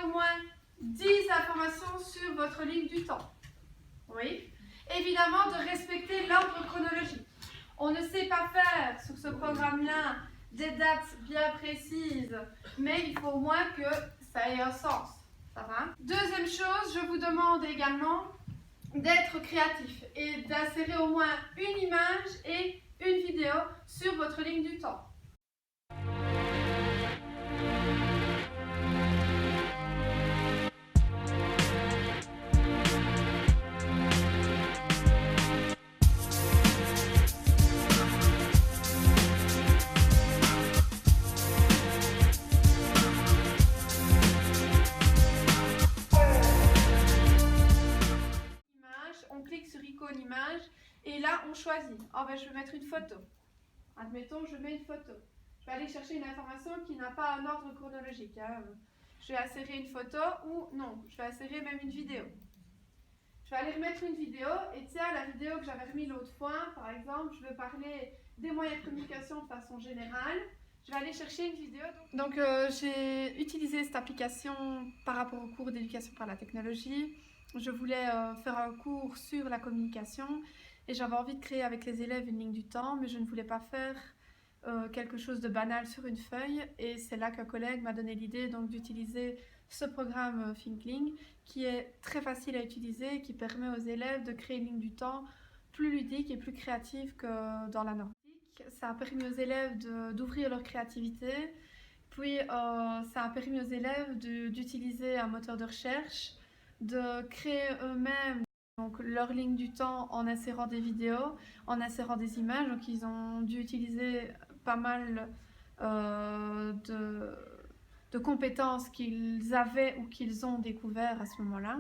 au moins 10 informations sur votre ligne du temps. Oui. Évidemment, de respecter l'ordre chronologique. On ne sait pas faire sur ce programme-là des dates bien précises, mais il faut au moins que ça ait un sens. Ça va? Deuxième chose, je vous demande également d'être créatif et d'insérer au moins une image et une vidéo sur votre ligne du temps. On clique sur icône image et là on choisit. Oh ben je vais mettre une photo. Admettons, je mets une photo. Je vais aller chercher une information qui n'a pas un ordre chronologique. Hein. Je vais insérer une photo ou non, je vais insérer même une vidéo. Je vais aller remettre une vidéo et tiens, la vidéo que j'avais remise l'autre fois, par exemple, je veux parler des moyens de communication de façon générale. Je vais aller chercher une vidéo. Donc j'ai utilisé cette application par rapport au cours d'éducation par la technologie. Je voulais faire un cours sur la communication et j'avais envie de créer avec les élèves une ligne du temps, mais je ne voulais pas faire quelque chose de banal sur une feuille. Et c'est là qu'un collègue m'a donné l'idée donc d'utiliser ce programme Thinkling qui est très facile à utiliser et qui permet aux élèves de créer une ligne du temps plus ludique et plus créative que dans la nordique. Ça a permis aux élèves d'ouvrir leur créativité. Puis ça a permis aux élèves d'utiliser un moteur de recherche, de créer eux-mêmes donc leur ligne du temps en insérant des vidéos, en insérant des images. Donc ils ont dû utiliser pas mal de compétences qu'ils avaient ou qu'ils ont découvert à ce moment-là.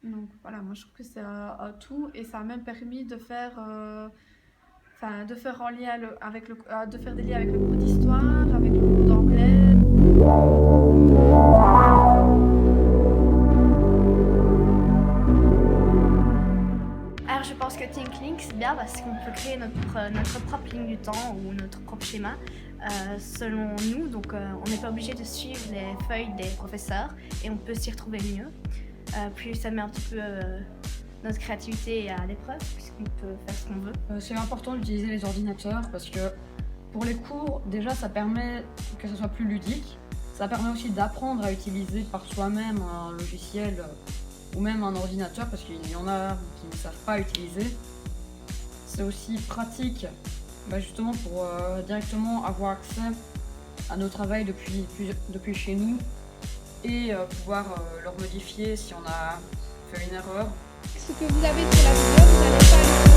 Donc voilà, moi je trouve que c'est un tout et ça a même permis de faire, de faire en lien de faire des liens avec le cours d'histoire, avec le cours d'anglais. Alors je pense que Thinkling c'est bien parce qu'on peut créer notre propre ligne du temps ou notre propre schéma selon nous, donc on n'est pas obligé de suivre les feuilles des professeurs et on peut s'y retrouver mieux. Puis ça met un petit peu notre créativité à l'épreuve puisqu'on peut faire ce qu'on veut. C'est important d'utiliser les ordinateurs parce que pour les cours, déjà ça permet que ce soit plus ludique. Ça permet aussi d'apprendre à utiliser par soi-même un logiciel ou même un ordinateur parce qu'il y en a qui ne savent pas utiliser. C'est aussi pratique justement pour directement avoir accès à nos travails depuis chez nous et pouvoir leur modifier si on a fait une erreur. Ce que vous avez sur la vidéo, vous n'allez pas le